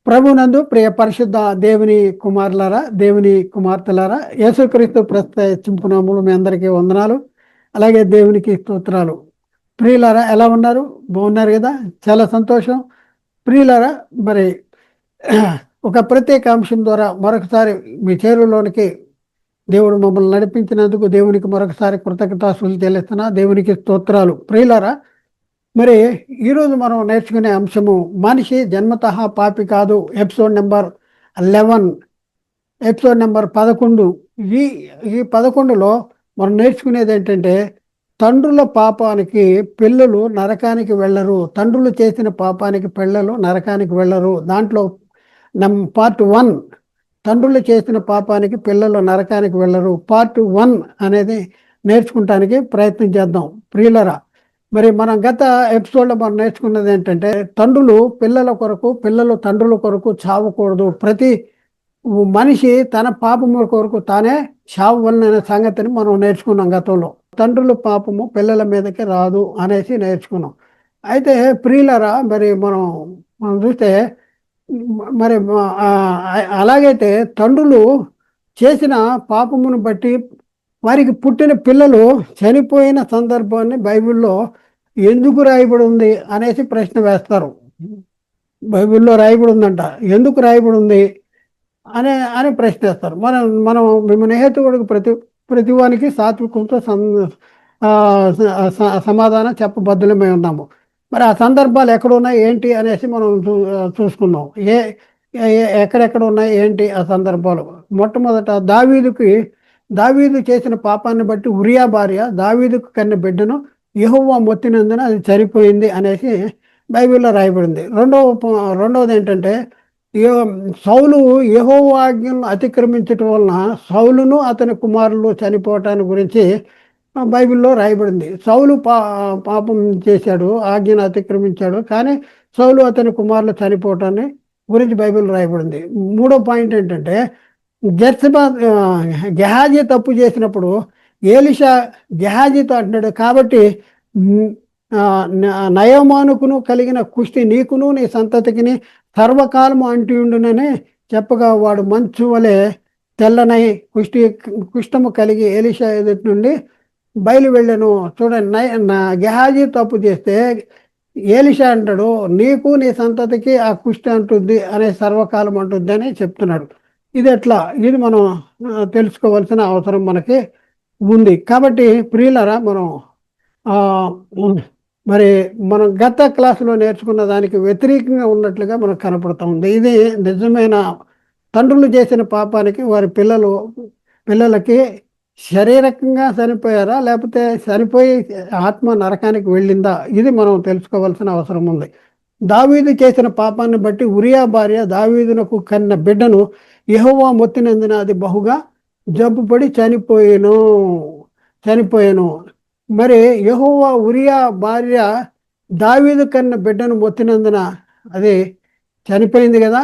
ప్రభునందు ప్రియ పరిశుద్ధ దేవుని కుమారులారా, దేవుని కుమార్తెలారా, యేసుక్రీస్తు ప్రస్తుత చింపునాములు మీ అందరికీ వందనాలు. అలాగే దేవునికి స్తోత్రాలు. ప్రియులారా, ఎలా ఉన్నారు? బాగున్నారు కదా? చాలా సంతోషం. ప్రియులారా, మరి ఒక ప్రత్యేక అంశం ద్వారా మరొకసారి మీ చేరువలోనికి దేవుడు మమ్మల్ని నడిపించినందుకు దేవునికి మరొకసారి కృతజ్ఞతాస్తుతులు చెల్లిస్తున్నా. దేవునికి స్తోత్రాలు. ప్రియులారా, మరి ఈరోజు మనం నేర్చుకునే అంశము మనిషి జన్మతః పాపి కాదు. Episode number 11, episode number 11. ఈ ఈ 11లో మనం నేర్చుకునేది ఏంటంటే, తండ్రుల పాపానికి పిల్లలు నరకానికి వెళ్ళరు. తండ్రులు చేసిన పాపానికి పిల్లలు నరకానికి వెళ్ళరు. దాంట్లో పార్ట్ 1, తండ్రులు చేసిన పాపానికి పిల్లలు నరకానికి వెళ్ళరు, పార్ట్ 1 అనేది నేర్చుకుంటానికి ప్రయత్నం చేద్దాం. ప్రియులరా, మరి మనం గత ఎపిసోడ్లో మనం నేర్చుకున్నది ఏంటంటే, తండ్రులు పిల్లల కొరకు, పిల్లలు తండ్రుల కొరకు చావకూడదు. ప్రతి మనిషి తన పాపము కొరకు తానే చావవలన సంగతిని మనం నేర్చుకున్నాం గతంలో. తండ్రుల పాపము పిల్లల మీదకి రాదు అనేసి నేర్చుకున్నాం. అయితే ప్రియులరా, మరి మనం చూస్తే మరి అలాగైతే తండ్రులు చేసిన పాపమును బట్టి వారికి పుట్టిన పిల్లలు చనిపోయిన సందర్భాన్ని బైబిల్లో ఎందుకు రాయబడి ఉంది అనేసి ప్రశ్న వేస్తారు. బైబిల్లో రాయబడి ఉందంట, ఎందుకు రాయబడి ఉంది అని ప్రశ్న వేస్తారు. మనం మిమ్మల్ని హేతువుడికి ప్రతివానికి సాత్వికంతో సమాధానం చెప్పబద్దులమై ఉన్నాము. మరి ఆ సందర్భాలు ఎక్కడ ఉన్నాయి ఏంటి అనేసి మనం చూసుకున్నాం. ఎక్కడెక్కడ ఉన్నాయి ఏంటి ఆ సందర్భాలు. మొట్టమొదట దావీదు చేసిన పాపాన్ని బట్టి ఉరియా భార్య దావీదుకు కన్న బిడ్డను యెహోవా మొత్తినందున అది చనిపోయింది అనేసి బైబిల్లో రాయబడింది. రెండవది ఏంటంటే, సౌలు యెహోవా ఆజ్ఞలను అతిక్రమించటం వలన సౌలును అతని కుమారులు చనిపోవటాన్ని గురించి బైబిల్లో రాయబడింది. సౌలు పాపం చేశాడు, ఆజ్ఞను అతిక్రమించాడు, కానీ సౌలు అతని కుమారులు చనిపోవటాన్ని గురించి బైబిల్లో రాయబడింది. మూడో పాయింట్ ఏంటంటే, గెహాజీ తప్పు చేసినప్పుడు ఏలిషా గెహాజీతో అంటున్నాడు, కాబట్టి నయమానుకును కలిగిన కుష్టి నీకును నీ సంతతికిని సర్వకాలము అంటియుండునని చెప్పగా, వాడు మంచు వలె తెల్లనై కుష్టము కలిగి ఏలిషా ఎదుటి నుండి బయలు వెళ్ళను. చూడండి, గెహాజీ తప్పు చేస్తే ఏలిషా అంటాడు, నీకు నీ సంతతికి ఆ కుష్టి అంటుంది అనే సర్వకాలం అంటుంది అని చెప్తున్నాడు. ఇది ఎట్లా? ఇది మనం తెలుసుకోవాల్సిన అవసరం మనకి ఉంది. కాబట్టి ప్రియులరా, మనం గత క్లాసులో నేర్చుకున్న దానికి వ్యతిరేకంగా ఉన్నట్లుగా మనకు కనపడుతూ ఉంది. ఇది నిజమైన తండ్రులు చేసిన పాపానికి వారి పిల్లలకి శారీరకంగా చనిపోయారా, లేకపోతే చనిపోయి ఆత్మ నరకానికి వెళ్ళిందా? ఇది మనం తెలుసుకోవాల్సిన అవసరం ఉంది. దావీదు చేసిన పాపాన్ని బట్టి ఉరియా భార్య దావీదునకు కన్న బిడ్డను యెహోవా మొత్తినందున అది బహుగా జబ్బుపడి చనిపోయాను. మరి యెహోవా ఉరియా భార్య దావీదు కన్న బిడ్డను మొత్తినందున అది చనిపోయింది కదా.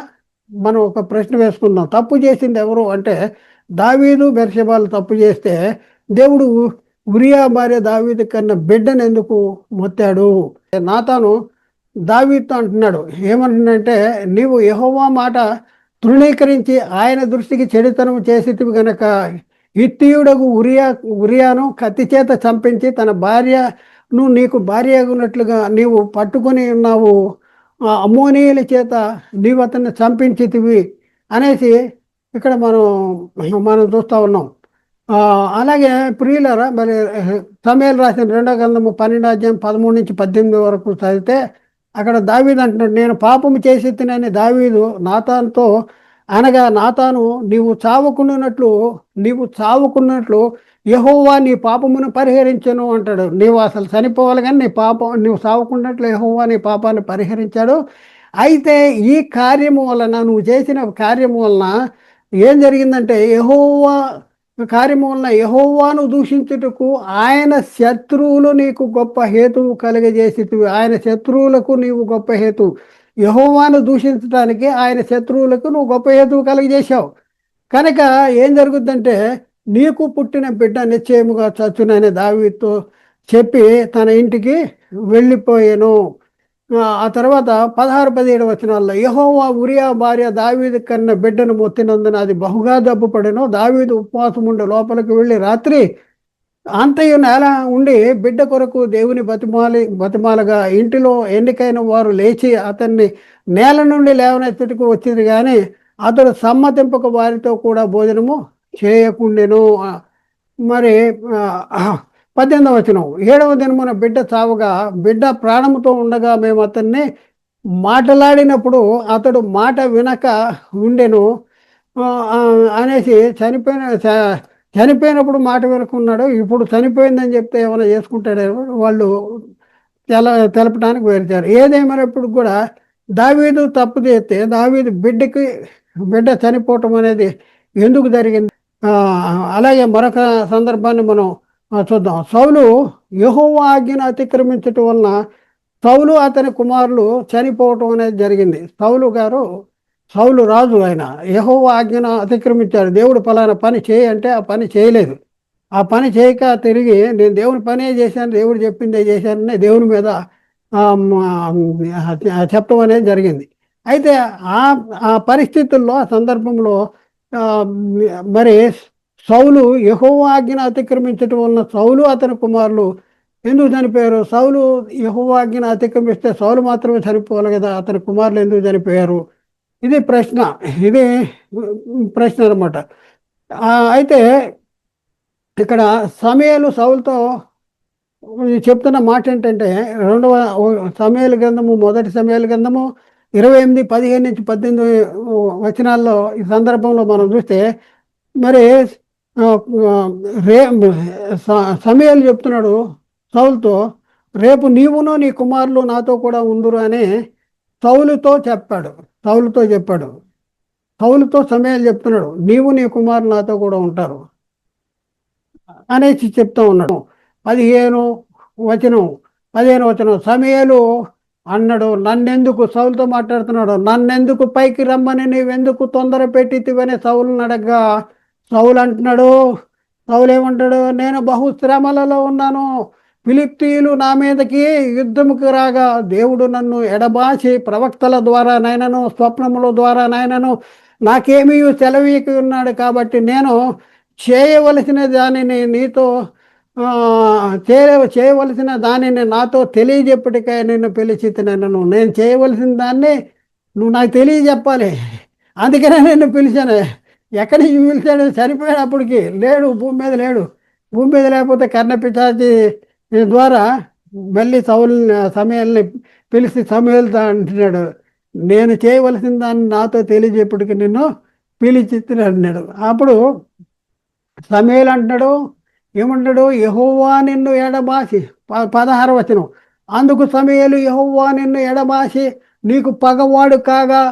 మనం ఒక ప్రశ్న వేసుకుందాం, తప్పు చేసింది ఎవరు అంటే, దావీదు బెర్షెబాలు తప్పు చేస్తే దేవుడు ఉరియా భార్య దావీదు కన్న బిడ్డను ఎందుకు మొత్తాడు? నాతాను దావీదుతో అంటున్నాడు, ఏమంటున్నాడంటే, నీవు యెహోవా మాట తృణీకరించి ఆయన దృష్టికి చెడుతనం చేసేటివి గనక హిత్తీయుడగు ఉరియాను కత్తి చేత చంపించి తన భార్యను నీకు భార్య ఉన్నట్లుగా నీవు పట్టుకొని ఉన్నావు. అమ్మోనీయుల చేత నీవు అతన్ని చంపించితివి అనేసి ఇక్కడ మనం చూస్తూ ఉన్నాం. అలాగే ప్రియులరా, మరి సమూయేలు రాసిన 2వ గ్రంథము 12:13-18 వరకు చదివితే అక్కడ దావీదు అంటున్నాడు, నేను పాపము చేసి తినని దావీదు నాతానుతో అనగా, నాతాను నీవు చావుకున్నట్లు యెహోవా నీ పాపమును పరిహరించను అంటాడు. నీవు అసలు చనిపోవాలి, కానీ నీవు చావుకున్నట్లు యెహోవా నీ పాపాన్ని పరిహరించాడు. అయితే ఈ కార్యము వలన, నువ్వు చేసిన కార్యము వలన ఏం జరిగిందంటే, యెహోవాను దూషించుటకు ఆయన శత్రువులు నీకు గొప్ప హేతువు కలిగజేసితివి. ఆయన శత్రువులకు నీవు గొప్ప హేతువు, యెహోవాను దూషించడానికి ఆయన శత్రువులకు నువ్వు గొప్ప హేతువు కలిగజేశావు. కనుక ఏం జరుగుద్దంటే, నీకు పుట్టిన బిడ్డ నిశ్చయముగా చచ్చునని దావీదుతో చెప్పి తన ఇంటికి వెళ్ళిపోయాను. ఆ తర్వాత 16, 17 వచనాల్లో యెహోవా ఉరియా భార్య దావీదు కన్న బిడ్డను మొత్తినందున అది బహుగా దెబ్బపడెను. దావీదు ఉపవాసం ఉండి లోపలికి వెళ్ళి రాత్రి అంతయు నేల ఉండి బిడ్డ కొరకు దేవుని బతిమాలగా ఇంటిలో ఎన్నికైన వారు లేచి అతన్ని నేల నుండి లేవనెత్తుటకు వచ్చింది కానీ అతడు సమ్మతింపక వారితో కూడా భోజనము చేయకుండెను. మరి 18వ వచనం 7వ దినమున బిడ్డ చావగా బిడ్డ ప్రాణముతో ఉండగా మేము అతన్ని మాటలాడినప్పుడు అతడు మాట వినక ఉండెను అనేసి చనిపోయినప్పుడు మాట వినకున్నాడు, ఇప్పుడు చనిపోయిందని చెప్తే ఏమైనా చేసుకుంటాడేమో వాళ్ళు తెలపడానికి వెళ్తారు. ఏదేమైనప్పుడు కూడా దావీదు తప్పు చేస్తే దావీదు బిడ్డ చనిపోవటం అనేది ఎందుకు జరిగింది? అలాగే మరొక సందర్భాన్ని మనం చూద్దాం. సౌలు యెహోవా ఆజ్ఞను అతిక్రమించటం వలన సౌలు అతని కుమారులు చనిపోవటం అనేది జరిగింది. సౌలు రాజు, ఆయన యెహోవా ఆజ్ఞను అతిక్రమించాడు. దేవుడు ఫలానా పని చేయి అంటే ఆ పని చేయలేదు. ఆ పని చేయక తిరిగి నేను దేవుని పనే చేశాను, దేవుడు చెప్పిందే చేశానని దేవుని మీద చెప్పడం అనేది జరిగింది. అయితే ఆ ఆ పరిస్థితుల్లో ఆ సందర్భంలో మరి సౌలు యెహోవా ఆజ్ఞను అతిక్రమించటం వలన సౌలు అతని కుమారులు ఎందుకు చనిపోయారు? సౌలు యెహోవా ఆజ్ఞను అతిక్రమిస్తే సౌలు మాత్రమే చనిపోవాలి కదా, అతని కుమారులు ఎందుకు చనిపోయారు? ఇది ప్రశ్న అనమాట. అయితే ఇక్కడ సమూయేలు సౌలుతో చెప్తున్న మాట ఏంటంటే 2వ సమూయేలు గ్రంథము, 1 సమూయేలు గ్రంథము 28, 15-18 వచనాల్లో ఈ సందర్భంలో మనం చూస్తే మరి సమూయేలు చెప్తున్నాడు సౌలుతో, రేపు నీవును నీ కుమారులు నాతో కూడా ఉందురు అని సౌలుతో చెప్పాడు. సౌలుతో సమూయేలు చెప్తున్నాడు, నీవు నీ కుమారులు నాతో కూడా ఉంటారు అనేసి చెప్తూ ఉన్నాడు. 15వ వచనం సమూయేలు అన్నాడు, నన్నెందుకు, సౌలుతో మాట్లాడుతున్నాడు, నన్నెందుకు పైకి రమ్మని నీవెందుకు తొందర పెట్టితివని సౌలుని అడగ్గా సౌలు అంటున్నాడు, సౌలు ఏమంటాడు, నేను బహుశ్రమలలో ఉన్నాను, ఫిలిష్తీయులు నా మీదకి యుద్ధముకు రాగా దేవుడు నన్ను ఎడబాసి ప్రవక్తల ద్వారా నైనను స్వప్నముల ద్వారా నైనను నాకేమీ సెలవీకి ఉన్నాడు, కాబట్టి నేను చేయవలసిన దానిని నీతో చేయవలసిన దానిని నాతో తెలియజెప్పటికై నిన్ను పిలిచితినను. నేను చేయవలసిన దాన్ని నువ్వు నాకు తెలియజెప్పాలి, అందుకనే నిన్ను పిలిచాను. ఎక్కడి నుంచి పిలిచాడు? చనిపోయినప్పటికీ లేడు, భూమి మీద లేడు. భూమి మీద లేకపోతే కర్ణపిశాచి ద్వారా మళ్ళీ సమూయేలుని పిలిచి సమూయేలుతో అంటున్నాడు, నేను చేయవలసిన దాన్ని నాతో తెలియజెప్పటికి నిన్ను పిలిచితిని అన్నాడు. అప్పుడు సమూయేలు అంటున్నాడు, ఏమంటాడు, యెహోవా నిన్ను ఎడబాసి 16వ వచనం అందుకు సమూయేలు యెహోవా నిన్ను ఎడబాసి నీకు పగవాడు కాగా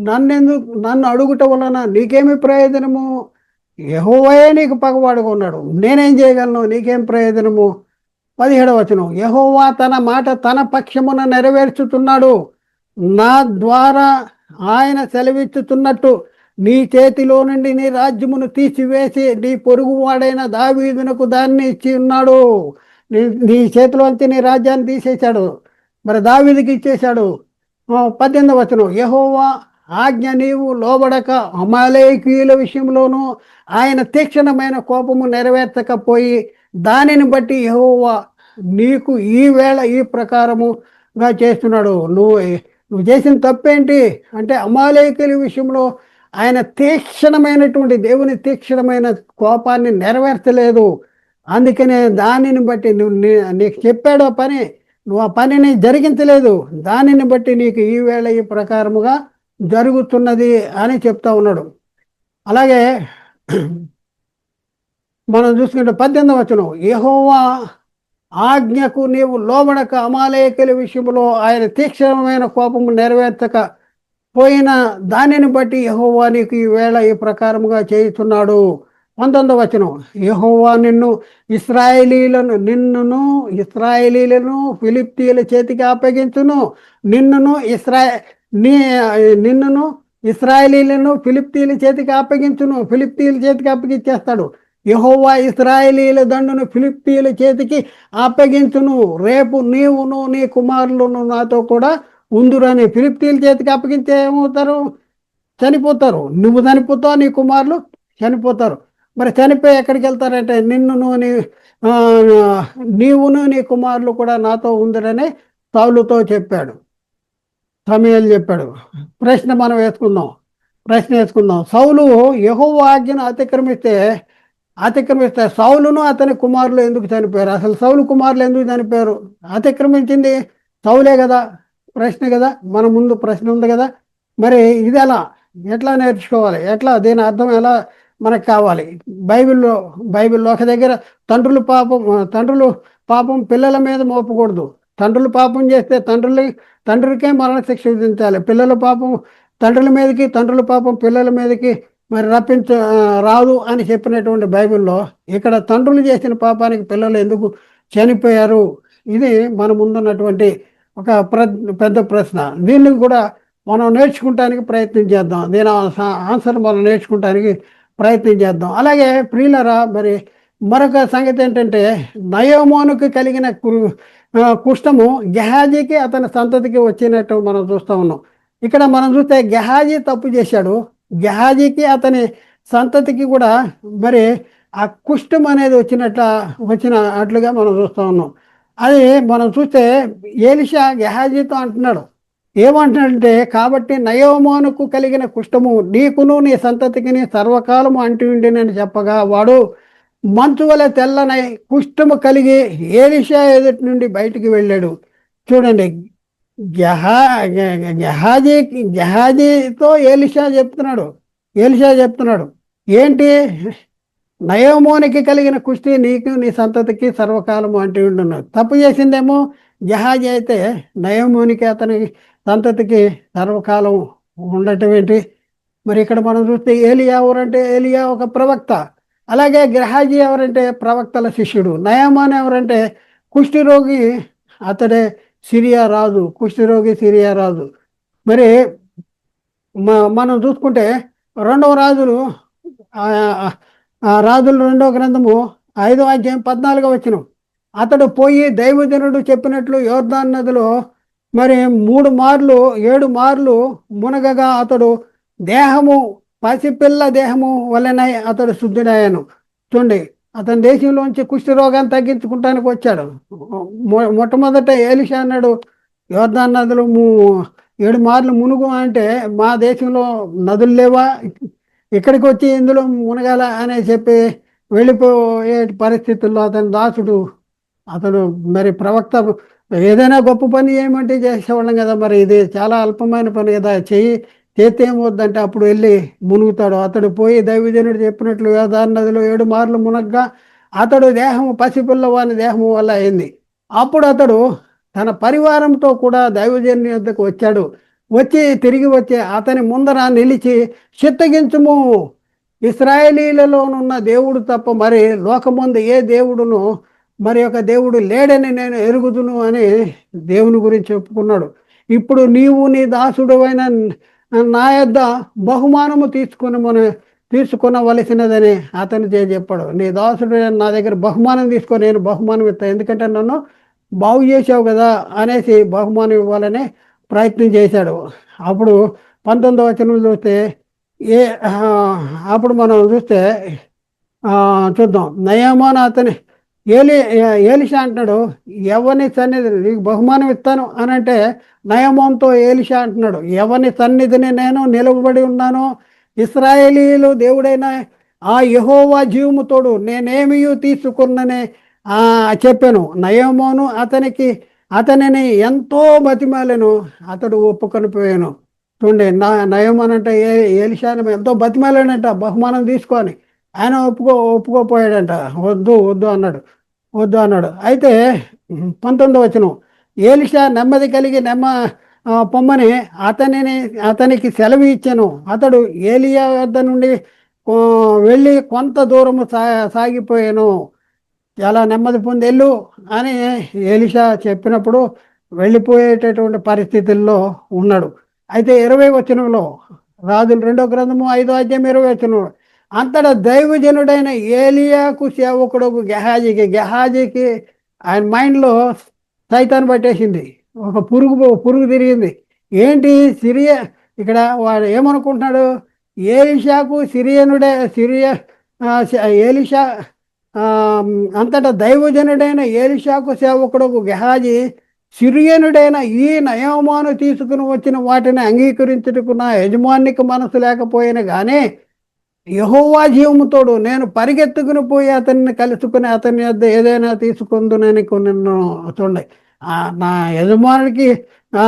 నన్ను అడుగుట వలన నీకేమి ప్రయోజనము? యెహోవాయే నీకు పగవాడుగా ఉన్నాడు, నేనేం చేయగలను, నీకేం ప్రయోజనము? 17వ వచనం యెహోవా తన మాట తన పక్షమున నెరవేర్చుతున్నాడు, నా ద్వారా ఆయన సెలవిచ్చుతున్నట్టు నీ చేతిలో నుండి నీ రాజ్యమును తీసివేసి నీ పొరుగువాడైన దావీదునకు దాన్ని ఇచ్చి ఉన్నాడు. నీ చేతిలోంచి నీ రాజ్యాన్ని తీసేశాడు, మరి దావీదుకి ఇచ్చేశాడు. 18వ వచనం యెహోవా ఆజ్ఞ నీవు లోబడక అమాలేకీయుల విషయంలోనూ ఆయన తీక్షణమైన కోపము నెరవేర్చకపోయి దానిని బట్టి యెహోవా నీకు ఈ వేళ ఈ ప్రకారముగా చేస్తున్నాడు. నువ్వు చేసిన తప్పేంటి అంటే అమాలేకీయుల విషయంలో ఆయన తీక్షణమైనటువంటి దేవుని తీక్షణమైన కోపాన్ని నెరవేర్చలేదు, అందుకనే దానిని బట్టి నీకు చెప్పాడు పని, నువ్వు ఆ పనిని జరిగించలేదు, దానిని బట్టి నీకు ఈ వేళ ఈ ప్రకారముగా జరుగుతున్నది అని చెప్తా ఉన్నాడు. అలాగే మనం చూసుకుంటే 18వ వచనం యెహోవా ఆజ్ఞకు నీవు లోబడక అమాలేకీయుల విషయంలో ఆయన తీక్షణమైన కోపము నెరవేర్చక పోయిన దానిని బట్టి యెహోవా నీకు ఈ వేళ ఈ ప్రకారముగా చేయుచున్నాడు. 19వ వచనం యెహోవా ఇశ్రాయేలీలను ఫిలిష్తీయుల చేతికి అప్పగించును, నిన్నును ఇశ్రాయేలీలను ఫిలిష్తీయుల చేతికి అప్పగించేస్తాడు. యెహోవా ఇశ్రాయేలీల దండును ఫిలిష్తీయుల చేతికి అప్పగించును, రేపు నీవును నీ కుమారులను నాతో కూడా ఉందురని ఫిలిప్తీయుల చేతికి అప్పగించే ఏమవుతారు? చనిపోతారు. నువ్వు చనిపోతావు, నీ కుమారులు చనిపోతారు. మరి చనిపోయి ఎక్కడికి వెళ్తారంటే నిన్నును ఆ, నీవును నీ కుమారులు కూడా నాతో ఉందిరని సౌలుతో చెప్పాడు, సమూయేలు చెప్పాడు. ప్రశ్న మనం వేసుకుందాం, ప్రశ్న వేసుకుందాం. సౌలు యెహోవా ఆజ్ఞను అతిక్రమిస్తే సౌలును అతని కుమారులు ఎందుకు చనిపోయారు? అసలు సౌలు కుమారులు ఎందుకు చనిపోయారు? అతిక్రమించింది సౌలే కదా. ప్రశ్న కదా, మన ముందు ప్రశ్న ఉంది కదా. మరి ఇది ఎట్లా నేర్చుకోవాలి? దీని అర్థం ఎలా మనకు కావాలి? బైబిల్లో ఒక దగ్గర తండ్రులు పాపం పిల్లల మీద మోపకూడదు. తండ్రులు పాపం చేస్తే తండ్రికే మరణశిక్ష విధించాలి. పిల్లల పాపం తండ్రుల మీదకి, తండ్రుల పాపం పిల్లల మీదకి మరి రాదు అని చెప్పినటువంటి బైబిల్లో ఇక్కడ తండ్రులు చేసిన పాపానికి పిల్లలు ఎందుకు చనిపోయారు? ఇది మన ముందున్నటువంటి ఒక పెద్ద ప్రశ్న. దీన్ని కూడా మనం నేర్చుకుంటానికి ప్రయత్నం చేద్దాం. దీని ఆన్సర్ మనం నేర్చుకుంటానికి ప్రయత్నం చేద్దాం. అలాగే ప్రియులరా, మరి మరొక సంగతి ఏంటంటే నయోమోనుకు కలిగిన కుష్టము గెహాజీకి అతని సంతతికి వచ్చినట్టు మనం చూస్తూ ఉన్నాం. ఇక్కడ మనం చూస్తే గెహాజీ తప్పు చేశాడు, గెహాజీకి అతని సంతతికి కూడా మరి ఆ కుష్టం అనేది వచ్చినట్లుగా మనం చూస్తూ ఉన్నాం. అది మనం చూస్తే ఎలీషా గెహాజీతో అంటున్నాడు, ఏమంటున్నాడంటే, కాబట్టి నయోమోనుకు కలిగిన కుష్టము నీకును నీ సంతతికి సర్వకాలము అంటి ఉండినని చెప్పగా వాడు మంచు వలె తెల్లనై కుష్టము కలిగి ఎలీషా ఎదుటి నుండి బయటికి వెళ్ళాడు. చూడండి, గెహాజీతో ఎలీషా చెప్తున్నాడు ఏంటి? నయోమోనికి కలిగిన కుష్టి నీకు నీ సంతతికి సర్వకాలము అంటి ఉండున్నాడు. తప్పు చేసిందేమో గెహాజీ, అయితే నయోమోనికి అతని సంతతికి సర్వకాలం ఉండటం ఏంటి? మరి ఇక్కడ మనం చూస్తే ఏలియా ఎవరంటే ఏలియా ఒక ప్రవక్త. అలాగే గెహాజీ ఎవరంటే ప్రవక్తల శిష్యుడు. నయమాన్ ఎవరంటే కుష్ఠరోగి, అతడే సిరియా రాజు. మరి మనం చూసుకుంటే రాజుల 2వ గ్రంథము 5వ అధ్యాయం 14వ వచనం, అతడు పోయి దైవజనుడు చెప్పినట్లు యోర్దాను నదిలో మరి 7 మార్లు మునగగా అతడు పసిపిల్ల దేహము వలెనై అతడు శుద్ధుడయ్యాను. చూడండి, అతని దేశంలోంచి కుష్ఠరోగాన్ని తగ్గించుకుంటానికి వచ్చాడు. మొట్టమొదట ఎలీషా అన్నాడు, యోర్దాను నదులు 7 మార్లు మునుగు అంటే మా దేశంలో నదులు లేవా, ఇక్కడికి వచ్చి ఇందులో మునగాల అని చెప్పి వెళ్ళిపోయే పరిస్థితుల్లో అతడు మరి ప్రవక్త ఏదైనా గొప్ప పని ఏమంటే చేసేవాళ్ళం కదా. మరి ఇది చాలా అల్పమైన పని కదా, చేస్తే ఏమవుద్దంటే అప్పుడు వెళ్ళి మునుగుతాడు. అతడు పోయి దైవజనుడు చెప్పినట్లు యోర్దాను నదిలో 7 మార్లు మునగ్గా అతడు పసిపిల్లవాని దేహము వల్ల అయింది. అప్పుడు అతడు తన పరివారంతో కూడా దైవజనుని వద్దకు వచ్చాడు. తిరిగి వచ్చి అతని ముందర నిలిచి, చిత్తగించుము, ఇశ్రాయేలీలలోనున్న దేవుడు తప్ప మరి లోకమందు ఏ దేవుడును మరి ఒక దేవుడు లేడని నేను ఎరుగుదును అని దేవుని గురించి చెప్పుకున్నాడు. ఇప్పుడు నీవు నీ దాసుడు అయిన నా యొద్ద బహుమానము తీసుకునవలసినదని అతను చెప్పాడు. నీ దాసుడు నా దగ్గర బహుమానం తీసుకొని నేను బహుమానం ఇస్తాను, ఎందుకంటే నన్ను బాగు చేసావు కదా అనేసి బహుమానం ఇవ్వాలని ప్రయత్నం చేశాడు. అప్పుడు 19వ వచనం చూస్తే అప్పుడు మనం చూద్దాం, నయమాన్ అతని ఎలీషా అంటున్నాడు, ఎవరిని సన్నిధి నీకు బహుమానం ఇస్తాను అని అంటే నయమాన్తో ఎలీషా అంటున్నాడు, ఎవరిని సన్నిధిని నేను నిలవబడి ఉన్నాను, ఇశ్రాయేలీయులు దేవుడైన ఆ యెహోవా జీవము తోడు నేనేమీ తీసుకున్ననే చెప్పాను. నయమాను అతనిని ఎంతో బతిమాలను, అతడు ఒప్పుకొని పోయాను. చూడండి, నయమాన్ అంటే ఎలీషాని ఎంతో బతిమాలాడంట బహుమానం తీసుకొని. ఆయన ఒప్పుకోపోయాడంట, వద్దు అన్నాడు. అయితే 19వ వచనం, ఎలీషా నెమ్మది కలిగి పొమ్మని అతనికి సెలవు ఇచ్చాను. అతడు ఏలియా వద్ద నుండి వెళ్ళి కొంత దూరము సాగిపోయాను. చాలా నెమ్మది పొందెళ్ళు అని ఎలీషా చెప్పినప్పుడు వెళ్ళిపోయేటటువంటి పరిస్థితుల్లో ఉన్నాడు. అయితే 20వ వచనంలో, రాజుల 2వ గ్రంథము 5వ అధ్యాయం 20వ వచనంలో, అంతటా దైవజనుడైన ఏలియాకు సేవకుడు గెహాజీకి ఆయన మైండ్లో సైతాన్ని పట్టేసింది. ఒక పురుగు పురుగు తిరిగింది. ఏంటి సిరియా, ఇక్కడ వాడు ఏమనుకుంటున్నాడు, ఏలిషాకు ఏలిషా ఆ, అంతటా దైవజనుడైన ఏలిషాకు సేవకుడు గెహాజీ సిరియనుడైన ఈ నయమాను తీసుకుని వచ్చిన వాటిని అంగీకరించుటకు నా యజమానికి మనసు లేకపోయిన కానీ యెహోవా జీవముతోడు నేను పరిగెత్తుకుని పోయి అతన్ని కలుసుకుని అతని వద్ద ఏదైనా తీసుకుందునని నిన్ను చూడండి. నా యజమానికి ఆ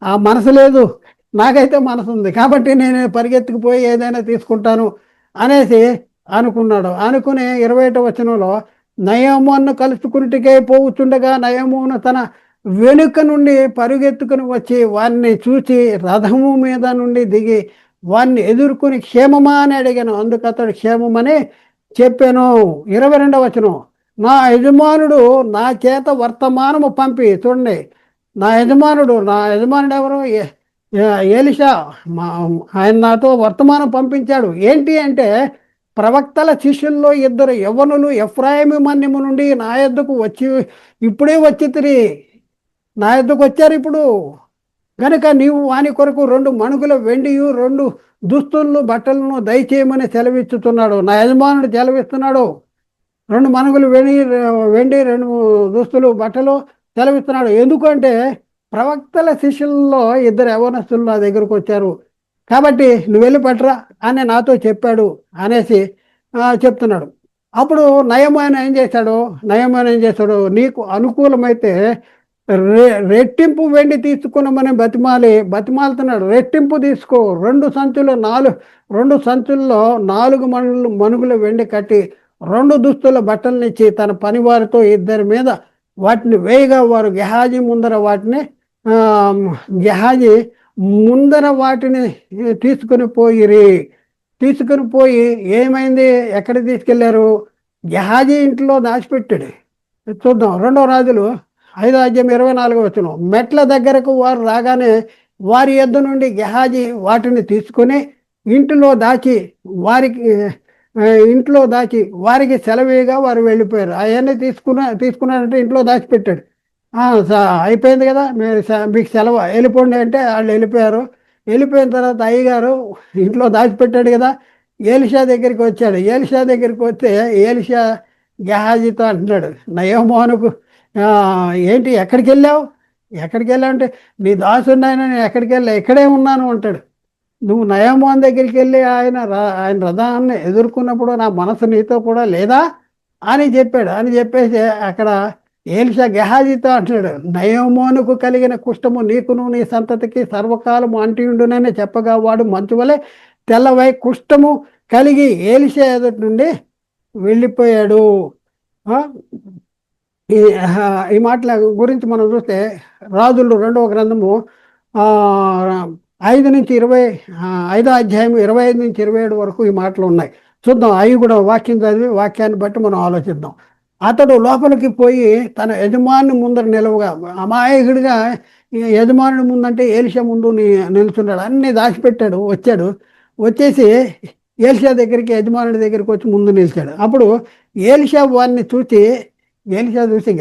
ఆ మనసు లేదు, నాకైతే మనసు ఉంది, కాబట్టి నేను పరిగెత్తుకుపోయి ఏదైనా తీసుకుంటాను అనేసి అనుకున్నాడు. అనుకుని 21వ వచనంలో నయమును కలుసుకునిటికే పోవుచుండగా నయమును తన వెనుక నుండి పరుగెత్తుకుని వచ్చి వారిని చూచి రథము మీద నుండి దిగి వారిని ఎదుర్కొని క్షేమమా అని అడిగాను. అందుకు అతడు క్షేమమని చెప్పాను. 22వ వచనం, నా యజమానుడు నా చేత వర్తమానము పంపి, చూడండి, నా యజమానుడు ఎవరు, ఏలిషా, ఆయన నాతో వర్తమానం పంపించాడు. ఏంటి అంటే ప్రవక్తల శిష్యుల్లో 2 యవ్వనులు ఎఫ్రాయిము మన్యము నుండి నా యొద్దకు ఇప్పుడే వచ్చి నా యొద్దకు వచ్చారు ఇప్పుడు. గనుక నీవు వాని కొరకు 2 మణుగుల వెండియు 2 దుస్తులను బట్టలను దయచేయమని సెలవిస్తున్నాడు. నా యజమానుడు సెలవిస్తున్నాడు. 2 మణుగులు వెండి 2 దుస్తులు బట్టలు సెలవిస్తున్నాడు. ఎందుకంటే ప్రవక్తల శిష్యుల్లో 2 యవనస్తులు నా దగ్గరకు వచ్చారు, కాబట్టి నువ్వు వెళ్ళి పట్టరా అని నాతో చెప్పాడు అనేసి చెప్తున్నాడు. అప్పుడు నయమాను ఏం చేశాడు, నీకు అనుకూలమైతే రెట్టింపు వెండి తీసుకున్నామని బతిమాలుతున్నాడు. రెట్టింపు తీసుకో, 2 సంచుల్లో 4 మణుగుల వెండి కట్టి 2 దుస్తుల బట్టలనిచ్చి తన పనివారితో 2 మీద వాటిని వేయగా వారు గెహాజీ ముందర వాటిని తీసుకుని పోయి ఏమైంది, ఎక్కడ తీసుకెళ్లారు, గెహాజీ ఇంట్లో దాచిపెట్టాడు. చూద్దాం 2వ రాజులు 5:24 వచనం, మెట్ల దగ్గరకు వారు రాగానే వారి యొద్ద నుండి గెహాజీ వాటిని తీసుకుని ఇంట్లో దాచి వారికి సెలవేగా వారు వెళ్ళిపోయారు. అవన్నీ తీసుకున్నారంటే ఇంట్లో దాచిపెట్టాడు. అయిపోయింది కదా, మీకు సెలవు, వెళ్ళిపోండి అంటే వాళ్ళు వెళ్ళిపోయారు. వెళ్ళిపోయిన తర్వాత అయ్యగారు ఇంట్లో దాచిపెట్టాడు కదా, ఏలిషా దగ్గరికి వచ్చాడు. ఏలిషా దగ్గరికి వస్తే ఏలిషా గెహాజీతో అంటున్నాడు, నయమానుకు ఏంటి ఎక్కడికి వెళ్ళావు అంటే, నీ దాసున్నాయన నేను ఎక్కడికి వెళ్ళా, ఇక్కడే ఉన్నాను అంటాడు. నువ్వు నయమాన్ దగ్గరికి వెళ్ళి ఆయన రథాన్ని ఎదుర్కొన్నప్పుడు నా మనసు నీతో కూడా లేదా అని చెప్పాడు. అని చెప్పేసి అక్కడ ఏలిషా గెహాజీతో అంటున్నాడు, నయమానుకు కలిగిన కుష్టము నీకును నీ సంతతికి సర్వకాలము అంటియుండునని చెప్పగా వాడు మంచు వలె తెల్లవై కుష్టము కలిగి ఏలిషా ఎదుటి నుండి వెళ్ళిపోయాడు. ఈ మాటల గురించి మనం చూస్తే రాజులు 2వ గ్రంథము 5-20 5వ అధ్యాయం 25-27 వరకు ఈ మాటలు ఉన్నాయి. చూద్దాం, అవి కూడా వాక్యం చదివి వాక్యాన్ని బట్టి మనం ఆలోచిద్దాం. అతడు లోపలికి పోయి తన యజమాని ముందర నిలవగా, అమాయకుడిగా యజమానుడి ముందంటే ఏలిషా ముందు నిలుచున్నాడు, అన్నీ దాచిపెట్టాడు. వచ్చేసి ఏలిషా దగ్గరికి, యజమానుడి దగ్గరికి వచ్చి ముందు నిలిచాడు. అప్పుడు ఏలిషా వారిని చూసి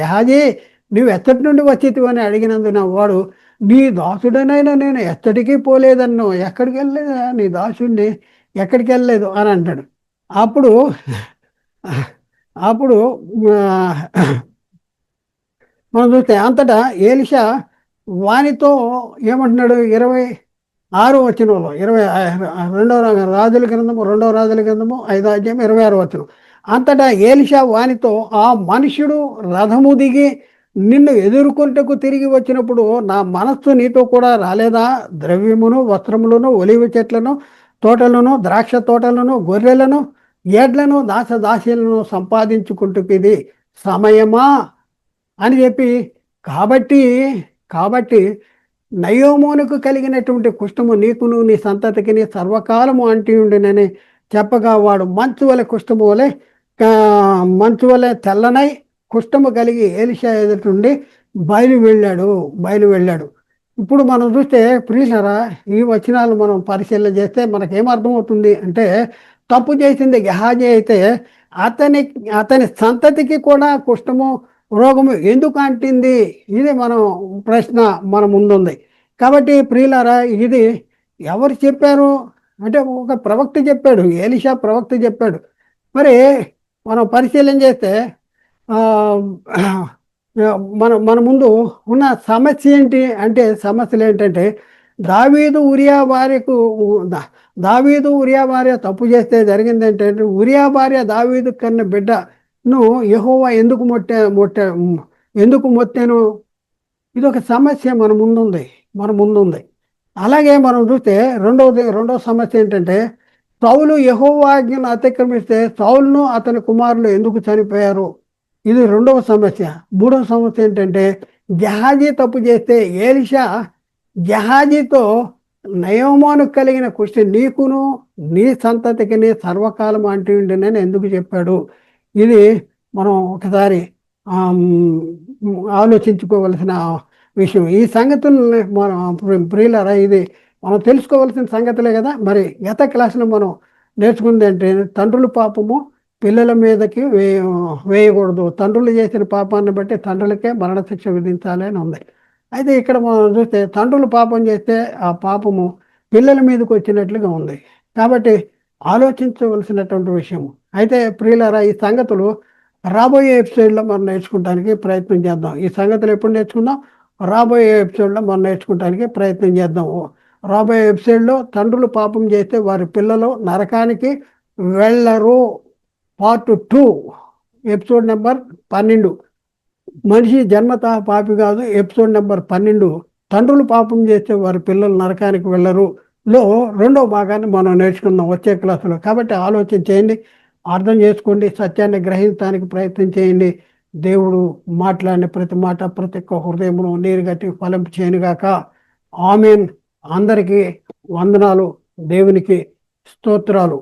గెహాజీ నువ్వు ఎత్తటి నుండి వచ్చేటివి అని అడిగినందున వాడు, నీ దాసుడనైనా నేను ఎత్తడికి పోలేదన్ను, ఎక్కడికి వెళ్ళలేదు, నీ దాసుడిని ఎక్కడికి వెళ్ళలేదు అని అంటాడు. అప్పుడు మనం చూస్తే అంతటా ఏలిషా వానితో ఏమంటున్నాడు, 26వ వచనంలో 2వ రాజుల గ్రంథము 5వ అధ్యాయం 26వ వచనం, అంతటా ఏలిషా వానితో, ఆ మనుష్యుడు రథము దిగి నిన్ను ఎదుర్కొంటకు తిరిగి వచ్చినప్పుడు నా మనస్సు నీతో కూడా రాలేదా, ద్రవ్యమును వస్త్రములను ఒలివ చెట్లను తోటలను ద్రాక్ష తోటలను గొర్రెలను ఎడ్లను దాసదాసీలను సంపాదించుకుంటుకు ఇది సమయమా అని చెప్పి, కాబట్టి నయోమునకు కలిగినటువంటి కుష్టము నీకును నీ సంతతికి నీ సర్వకాలము అంటియుండునని చెప్పగా వాడు మంచు వలె తెల్లనై కుష్టము కలిగి ఏలిషా ఎదుటి బయలు వెళ్ళాడు. ఇప్పుడు మనం చూస్తే ప్రియులారా, ఈ వచనాలు మనం పరిశీలన చేస్తే మనకేమర్థమవుతుంది అంటే, తప్పు చేసింది గెహాజీ అయితే అతని సంతతికి కూడా కుష్టము రోగము ఎందుకు అంటింది? ఇది మనం ప్రశ్న మన ముందుంది. కాబట్టి ప్రియులారా, ఇది ఎవరు చెప్పారు అంటే ఒక ప్రవక్త చెప్పాడు, ఎలీషా ప్రవక్త చెప్పాడు. మరి మనం పరిశీలన చేస్తే మన మన ముందు ఉన్న సమస్య ఏంటి అంటే, సమస్యలు ఏంటంటే దావీదు ఉరియా భార్యకు దావీదు ఉరియా భార్య తప్పు చేస్తే జరిగింది ఏంటంటే, ఉరియా భార్య దావీదు కన్న బిడ్డను యెహోవా ఎందుకు మొత్తాను? ఇది ఒక సమస్య మన ముందుంది. అలాగే మనం చూస్తే రెండవ సమస్య ఏంటంటే, సౌలు యెహోవా ఆజ్ఞను అతిక్రమిస్తే సౌలును అతని కుమారులు ఎందుకు చనిపోయారు? ఇది రెండవ సమస్య. మూడవ సమస్య ఏంటంటే, గెహాజీ తప్పు చేస్తే ఎలీషా గెహాజీతో నయోమాను కలిగిన కుష్టి నీకును నీ సంతతికి నీ సర్వకాలం అంటూ ఉండినని ఎందుకు చెప్పాడు? ఇది మనం ఒకసారి ఆలోచించుకోవలసిన విషయం. ఈ సంగతుల్ని మనం ప్రియులారా, ఇది మనం తెలుసుకోవాల్సిన సంగతులే కదా. మరి గత క్లాసులో మనం నేర్చుకుంది అంటే, తండ్రుల పాపము పిల్లల మీదకి వేయకూడదు, తండ్రులు చేసిన పాపాన్ని బట్టి తండ్రులకే మరణశిక్ష విధించాలి అని ఉంది. అయితే ఇక్కడ మనం చూస్తే తండ్రులు పాపం చేస్తే ఆ పాపము పిల్లల మీదకి వచ్చినట్లుగా ఉంది. కాబట్టి ఆలోచించవలసినటువంటి విషయం. అయితే ప్రియులారా, ఈ సంగతులు రాబోయే ఎపిసోడ్లో మనం నేర్చుకోవడానికి ప్రయత్నం చేద్దాం. ఈ సంగతులు ఎప్పుడు నేర్చుకుందాం? రాబోయే ఎపిసోడ్లో మనం నేర్చుకోవడానికి ప్రయత్నం చేద్దాం. రాబోయే ఎపిసోడ్లో తండ్రులు పాపం చేస్తే వారి పిల్లలు నరకానికి వెళ్ళరు, పార్ట్ 2, ఎపిసోడ్ నెంబర్ 12. మనిషి జన్మత పాపి కాదు, ఎపిసోడ్ నెంబర్ 12, తండ్రులు పాపం చేస్తే వారి పిల్లలు నరకానికి వెళ్ళరు లో రెండవ భాగాన్ని మనం నేర్చుకుందాం వచ్చే క్లాసులో. కాబట్టి ఆలోచన చేయండి, అర్థం చేసుకోండి, సత్యాన్ని గ్రహించడానికి ప్రయత్నం చేయండి. దేవుడు మాట్లాడిన ప్రతి మాట ప్రతి ఒక్క హృదయమును నీరు గట్టి ఫలం చేయనుగాక. ఆమేన్. అందరికీ వందనాలు, దేవునికి స్తోత్రాలు.